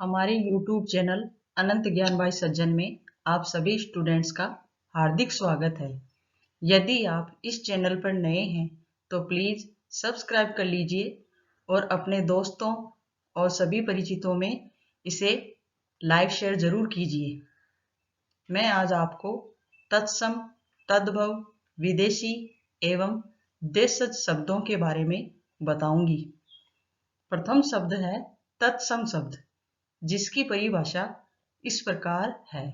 हमारे YouTube channel अनंत ज्ञान by सज्जन में आप सभी स्टूडेंट्स का हार्दिक स्वागत है। यदि आप इस चैनल पर नए हैं तो प्लीज़ सब्सक्राइब कर लीजिए और अपने दोस्तों और सभी परिचितों में इसे लाइक शेयर ज़रूर कीजिए। मैं आज आपको तत्सम, तद्भव, विदेशी एवं देशज शब्दों के बारे में बताऊंगी। प्रथम शब्द है तत्सम शब्द, जिसकी परिभाषा इस प्रकार है।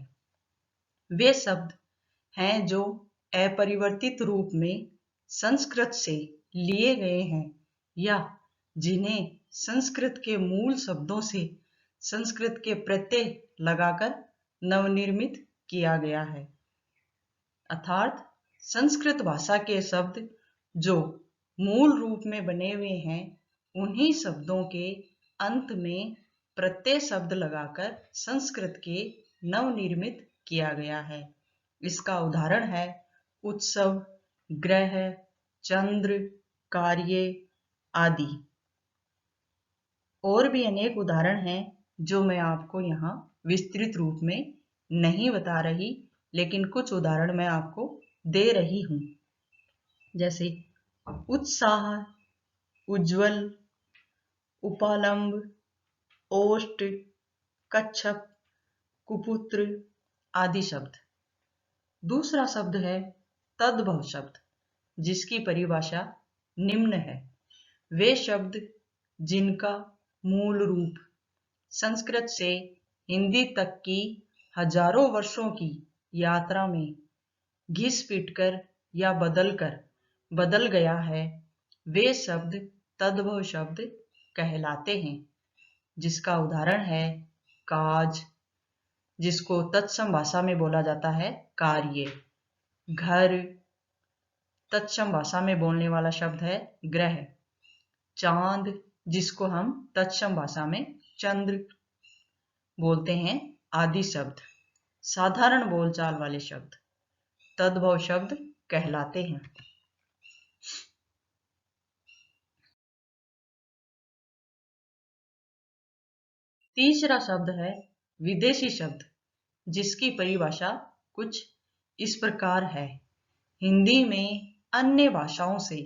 वे शब्द हैं जो अपरिवर्तित रूप में संस्कृत से लिए गए हैं या जिन्हें संस्कृत के मूल शब्दों से संस्कृत के प्रत्यय लगाकर नवनिर्मित किया गया है। अर्थात संस्कृत भाषा के शब्द जो मूल रूप में बने हुए हैं, उन्हीं शब्दों के अंत में प्रत्यय शब्द लगाकर संस्कृत के नवनिर्मित किया गया है। इसका उदाहरण है उत्सव, ग्रह, चंद्र, कार्य आदि। और भी अनेक उदाहरण हैं जो मैं आपको यहाँ विस्तृत रूप में नहीं बता रही, लेकिन कुछ उदाहरण मैं आपको दे रही हूँ। जैसे उत्साह, उज्ज्वल, उपालंब, ओष्ठ, कच्छप, कुपुत्र आदि शब्द। दूसरा शब्द है तद्भव शब्द, जिसकी परिभाषा निम्न है। वे शब्द जिनका मूल रूप संस्कृत से हिंदी तक की हजारों वर्षों की यात्रा में घिस पिटकर या बदल गया है, वे शब्द तद्भव शब्द कहलाते हैं। जिसका उदाहरण है काज, जिसको तत्सम भाषा में बोला जाता है कार्य। घर, तत्सम भाषा में बोलने वाला शब्द है ग्रह। चांद, जिसको हम तत्सम भाषा में चंद्र बोलते हैं आदि शब्द साधारण बोलचाल वाले शब्द तद्भव शब्द कहलाते हैं। तीसरा शब्द है विदेशी शब्द, जिसकी परिभाषा कुछ इस प्रकार है। हिंदी में अन्य भाषाओं से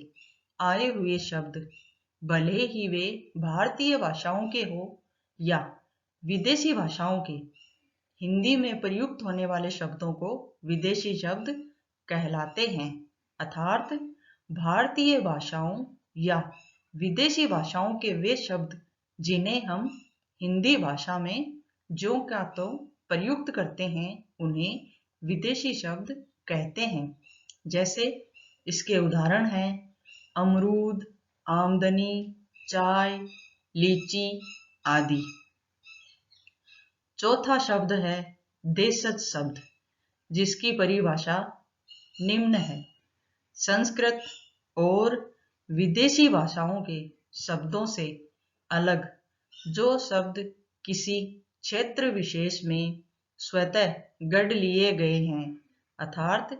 आए हुए शब्द, भले ही वे भारतीय भाषाओं के हो या विदेशी भाषाओं के, हिंदी में प्रयुक्त होने वाले शब्दों को विदेशी शब्द कहलाते हैं। अर्थात भारतीय भाषाओं या विदेशी भाषाओं के वे शब्द जिन्हें हम हिंदी भाषा में जो क्या तो प्रयुक्त करते हैं, उन्हें विदेशी शब्द कहते हैं। जैसे इसके उदाहरण हैं अमरूद, आमदनी, चाय, लीची आदि। चौथा शब्द है देशज शब्द, जिसकी परिभाषा निम्न है। संस्कृत और विदेशी भाषाओं के शब्दों से अलग जो शब्द किसी क्षेत्र विशेष में स्वतः गढ़ लिए गए हैं, अर्थात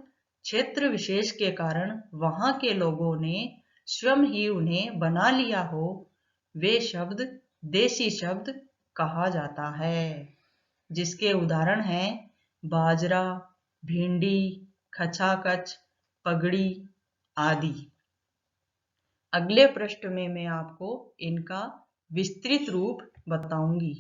क्षेत्र विशेष के कारण वहां के लोगों ने स्वयं ही उन्हें बना लिया हो, वे शब्द देशी शब्द कहा जाता है। जिसके उदाहरण हैं बाजरा, भिंडी, खचाखच, पगड़ी आदि। अगले पृष्ठ में मैं आपको इनका विस्तृत रूप बताऊंगी।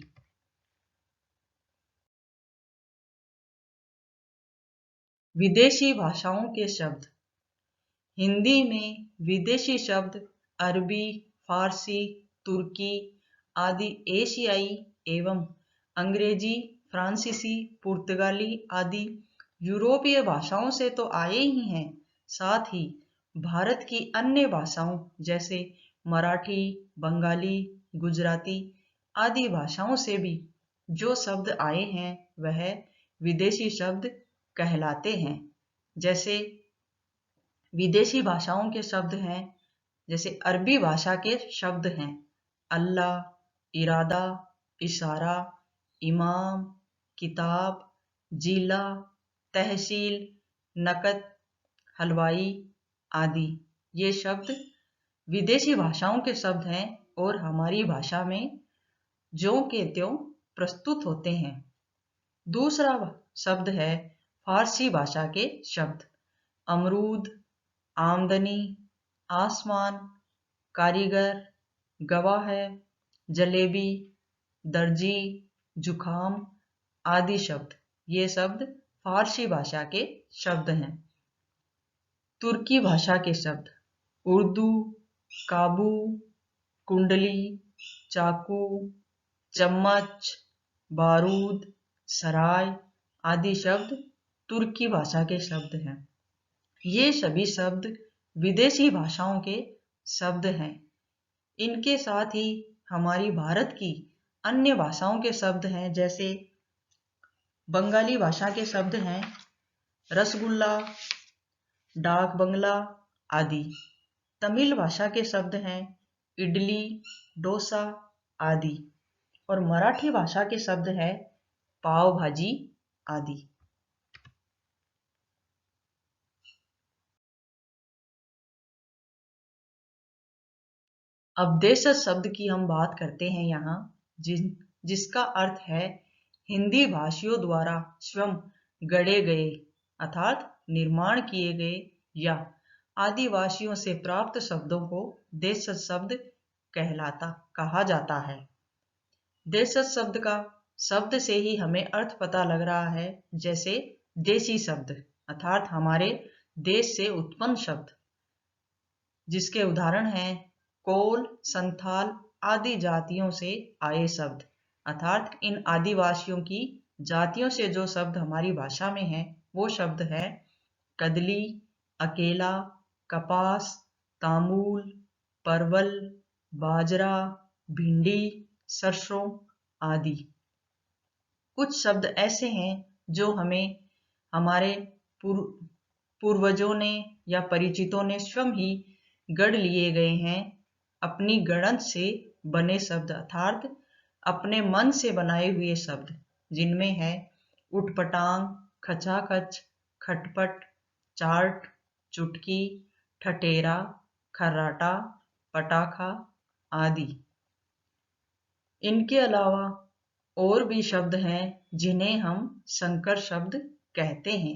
विदेशी भाषाओं के शब्द। हिंदी में विदेशी शब्द अरबी, फारसी, तुर्की आदि एशियाई एवं अंग्रेजी, फ्रांसीसी, पुर्तगाली आदि यूरोपीय भाषाओं से तो आए ही हैं, साथ ही भारत की अन्य भाषाओं जैसे मराठी, बंगाली, गुजराती आदि भाषाओं से भी जो शब्द आए हैं वह विदेशी शब्द कहलाते हैं। जैसे विदेशी भाषाओं के शब्द हैं, जैसे अरबी भाषा के शब्द हैं अल्लाह, इरादा, इशारा, इमाम, किताब, जिला, तहसील, नकद, हलवाई आदि। ये शब्द विदेशी भाषाओं के शब्द हैं और हमारी भाषा में ज्यों के त्यों प्रस्तुत होते हैं। दूसरा शब्द है फारसी भाषा के शब्द। अमरूद, आमदनी, आसमान, कारीगर, गवाह है, जलेबी, दर्जी, जुखाम आदि शब्द, ये शब्द फारसी भाषा के शब्द हैं। तुर्की भाषा के शब्द उर्दू, काबू, कुंडली, चाकू, चम्मच, बारूद, सराय आदि शब्द तुर्की भाषा के शब्द हैं। ये सभी शब्द विदेशी भाषाओं के शब्द हैं। इनके साथ ही हमारी भारत की अन्य भाषाओं के शब्द हैं, जैसे बंगाली भाषा के शब्द हैं रसगुल्ला, डाक बंगला आदि। तमिल भाषा के शब्द हैं इडली, डोसा आदि। और मराठी भाषा के शब्द है पाव भाजी आदि। अब देशज शब्द की हम बात करते हैं यहाँ, जिसका अर्थ है हिंदी भाषियों द्वारा स्वयं गढ़े गए अर्थात निर्माण किए गए या आदिवासियों से प्राप्त शब्दों को देशज शब्द कहा जाता है। देशज शब्द का शब्द से ही हमें अर्थ पता लग रहा है, जैसे देशी शब्द अर्थात हमारे देश से उत्पन्न शब्द, जिसके उदाहरण हैं कोल, संथाल आदि जातियों से आए शब्द अर्थात इन आदिवासियों की जातियों से जो शब्द हमारी भाषा में हैं वो शब्द है कदली, अकेला, कपास, तामूल, परवल, बाजरा, भिंडी, सरसों आदि। कुछ शब्द ऐसे हैं जो हमें हमारे पूर्वजों ने या परिचितों ने स्वयं ही गढ़ लिए गए हैं, अपनी गढ़ंत से बने शब्द अर्थात अपने मन से बनाए हुए शब्द, जिनमें है उटपटांग, खचाखच, खटपट, चार्ट, चुटकी, ठठेरा, खर्राटा, पटाखा आदि। इनके अलावा और भी शब्द हैं जिन्हें हम संकर शब्द कहते हैं।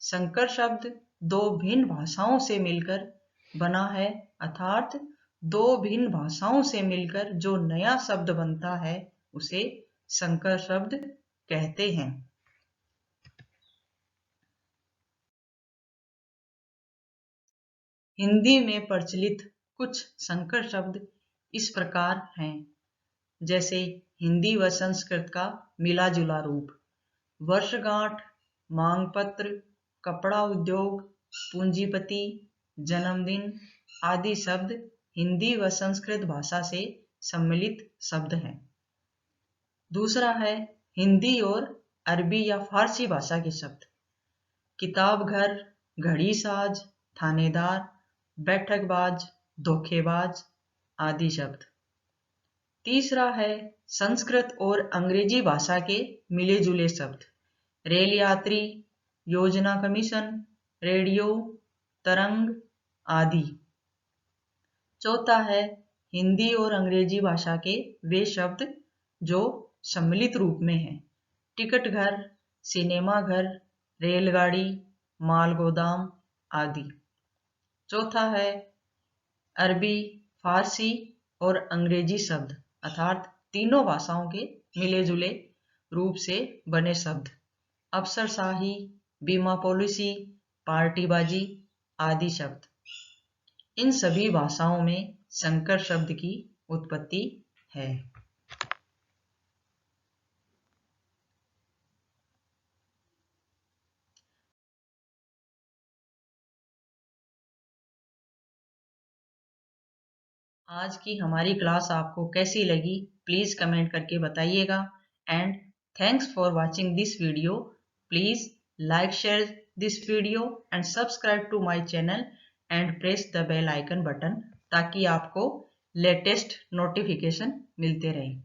संकर शब्द दो भिन्न भाषाओं से मिलकर बना है अर्थात दो भिन्न भाषाओं से मिलकर जो नया शब्द बनता है उसे संकर शब्द कहते हैं। हिंदी में प्रचलित कुछ संकर शब्द इस प्रकार हैं, जैसे हिंदी व संस्कृत का मिला जुला रूप, वर्षगांठ, मांगपत्र, कपड़ा उद्योग, पूंजीपति, जन्मदिन आदि शब्द हिंदी व संस्कृत भाषा से सम्मिलित शब्द हैं। दूसरा है हिंदी और अरबी या फारसी भाषा के शब्द, किताब घर, घड़ी साज, थानेदार, बैठकबाज, धोखेबाज आदि शब्द। तीसरा है संस्कृत और अंग्रेजी भाषा के मिले जुले शब्द, रेल यात्री, योजना कमीशन, रेडियो, तरंग आदि। चौथा है हिंदी और अंग्रेजी भाषा के वे शब्द जो सम्मिलित रूप में हैं, टिकट घर, सिनेमा घर, रेलगाड़ी, माल गोदाम आदि। चौथा है अरबी, फारसी और अंग्रेजी शब्द अर्थात तीनों भाषाओं के मिले जुले रूप से बने शब्द, अफसरशाही, बीमा पॉलिसी, पार्टीबाजी आदि शब्द। इन सभी भाषाओं में संकर शब्द की उत्पत्ति है। आज की हमारी क्लास आपको कैसी लगी प्लीज कमेंट करके बताइएगा। And thanks for watching this video. Please like share this video and subscribe to my channel and press the bell icon button ताकि आपको लेटेस्ट नोटिफिकेशन मिलते रहें।